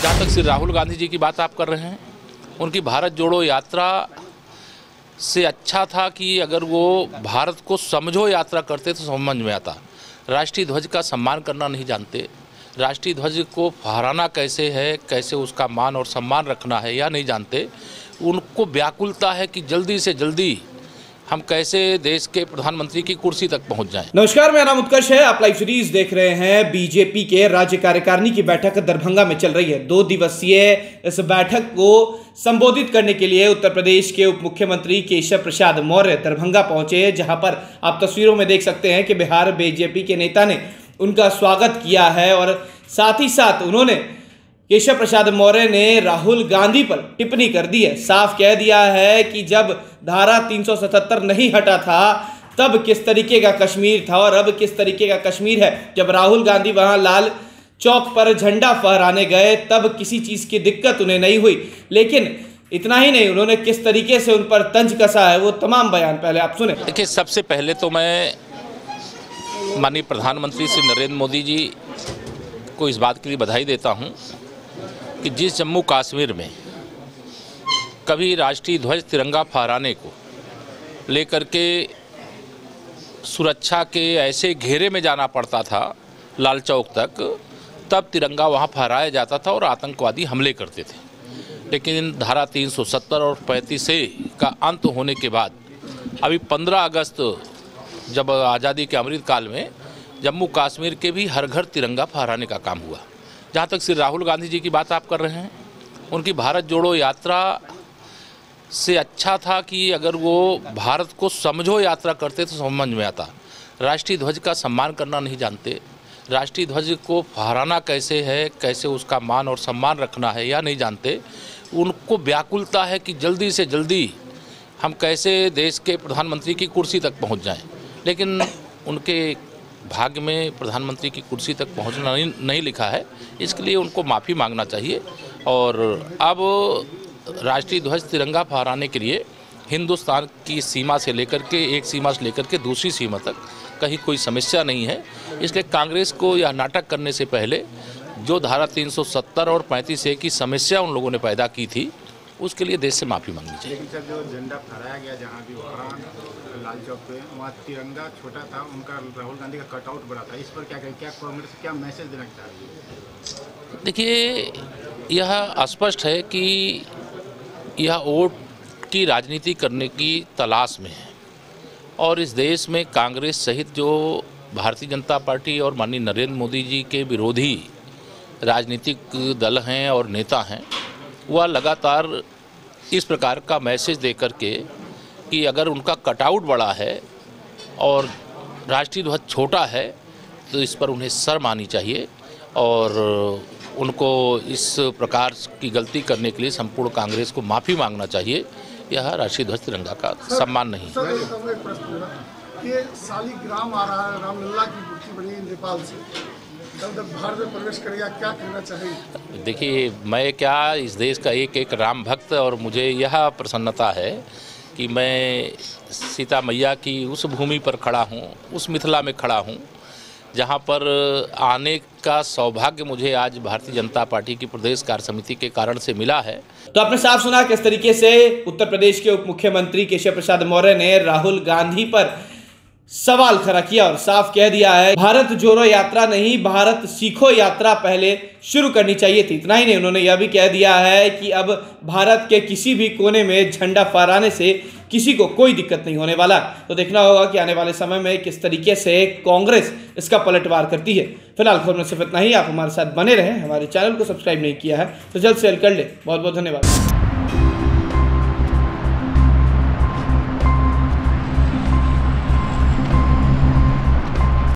जहाँ तक श्री राहुल गांधी जी की बात आप कर रहे हैं, उनकी भारत जोड़ो यात्रा से अच्छा था कि अगर वो भारत को समझो यात्रा करते तो समझ में आता। राष्ट्रीय ध्वज का सम्मान करना नहीं जानते, राष्ट्रीय ध्वज को फहराना कैसे है, कैसे उसका मान और सम्मान रखना है या नहीं जानते। उनको व्याकुलता है कि जल्दी से जल्दी हम कैसे देश के प्रधानमंत्री की कुर्सी तक पहुंच जाएं। नमस्कार, मेरा नाम उत्कर्ष है। आप लाइव सीरीज देख रहे हैं। बीजेपी के राज्य कार्यकारिणी की बैठक दरभंगा में चल रही है। 2 दिवसीय इस बैठक को संबोधित करने के लिए उत्तर प्रदेश के उप मुख्यमंत्री केशव प्रसाद मौर्य दरभंगा पहुंचे, जहां पर आप तस्वीरों में देख सकते हैं कि बिहार बीजेपी के नेता ने उनका स्वागत किया है और साथ ही साथ उन्होंने केशव प्रसाद मौर्य ने राहुल गांधी पर टिप्पणी कर दी है। साफ कह दिया है कि जब धारा 377 नहीं हटा था तब किस तरीके का कश्मीर था और अब किस तरीके का कश्मीर है। जब राहुल गांधी वहां लाल चौक पर झंडा फहराने गए तब किसी चीज़ की दिक्कत उन्हें नहीं हुई, लेकिन इतना ही नहीं, उन्होंने किस तरीके से उन पर तंज कसा है वो तमाम बयान पहले आप सुने। देखिए, सबसे पहले तो मैं माननीय प्रधानमंत्री श्री नरेंद्र मोदी जी को इस बात के लिए बधाई देता हूं कि जिस जम्मू कश्मीर में कभी राष्ट्रीय ध्वज तिरंगा फहराने को लेकर के सुरक्षा के ऐसे घेरे में जाना पड़ता था लाल चौक तक, तब तिरंगा वहां फहराया जाता था और आतंकवादी हमले करते थे। लेकिन धारा 370 और 35A का अंत होने के बाद अभी 15 अगस्त जब आज़ादी के अमृत काल में जम्मू कश्मीर के भी हर घर तिरंगा फहराने का काम हुआ। जहाँ तक श्री राहुल गांधी जी की बात आप कर रहे हैं, उनकी भारत जोड़ो यात्रा से अच्छा था कि अगर वो भारत को समझो यात्रा करते तो समझ में आता। राष्ट्रीय ध्वज का सम्मान करना नहीं जानते, राष्ट्रीय ध्वज को फहराना कैसे है, कैसे उसका मान और सम्मान रखना है या नहीं जानते। उनको व्याकुलता है कि जल्दी से जल्दी हम कैसे देश के प्रधानमंत्री की कुर्सी तक पहुंच जाएं। लेकिन उनके भाग्य में प्रधानमंत्री की कुर्सी तक पहुंचना नहीं लिखा है, इसके लिए उनको माफ़ी मांगना चाहिए। और अब राष्ट्रीय ध्वज तिरंगा फहराने के लिए हिंदुस्तान की सीमा से लेकर के एक सीमा से लेकर के दूसरी सीमा तक कहीं कोई समस्या नहीं है। इसलिए कांग्रेस को यह नाटक करने से पहले जो धारा 370 और 35A की समस्या उन लोगों ने पैदा की थी, उसके लिए देश से माफ़ी मांगनी चाहिए। लेकिन सर, जो झंडा फहराया गया जहाँ भी वहाँ लाल चौक पे, वहाँ तिरंगा छोटा था, उनका राहुल गांधी का कटआउट बड़ा था। इस पर क्या कांग्रेस क्या मैसेज देना चाह रही है? देखिए, यह स्पष्ट है कि यह वोट की राजनीति करने की तलाश में है और इस देश में कांग्रेस सहित जो भारतीय जनता पार्टी और माननीय नरेंद्र मोदी जी के विरोधी राजनीतिक दल हैं और नेता हैं, वह लगातार इस प्रकार का मैसेज दे करके कि अगर उनका कटआउट बड़ा है और राष्ट्रीय ध्वज छोटा है तो इस पर उन्हें शर्म आनी चाहिए और उनको इस प्रकार की गलती करने के लिए संपूर्ण कांग्रेस को माफ़ी मांगना चाहिए। यह राष्ट्रीय ध्वज तिरंगा का सम्मान नहीं है। ये शालिग्राम आ रहा है, रामलला की मूर्ति बनी नेपाल से, जब भारत में प्रवेश करेगा, क्या कहना चाहिए? देखिए, मैं क्या इस देश का एक राम भक्त और मुझे यह प्रसन्नता है कि मैं सीता मैया की उस भूमि पर खड़ा हूँ, उस मिथिला में खड़ा हूँ जहाँ पर आने का सौभाग्य मुझे आज भारतीय जनता पार्टी की प्रदेश कार्य समिति के कारण से मिला है। तो आपने साफ सुना किस तरीके से उत्तर प्रदेश के उप मुख्यमंत्री केशव प्रसाद मौर्य ने राहुल गांधी पर सवाल खड़ा किया और साफ कह दिया है भारत जोड़ो यात्रा नहीं, भारत सीखो यात्रा पहले शुरू करनी चाहिए थी। इतना ही नहीं, उन्होंने यह भी कह दिया है कि अब भारत के किसी भी कोने में झंडा फहराने से किसी को कोई दिक्कत नहीं होने वाला। तो देखना होगा कि आने वाले समय में किस तरीके से कांग्रेस इसका पलटवार करती है। फिलहाल खबर में सिर्फ इतना ही। आप हमारे साथ बने रहें, हमारे चैनल को सब्सक्राइब नहीं किया है तो जल्द से जल्द कर ले। बहुत बहुत धन्यवाद।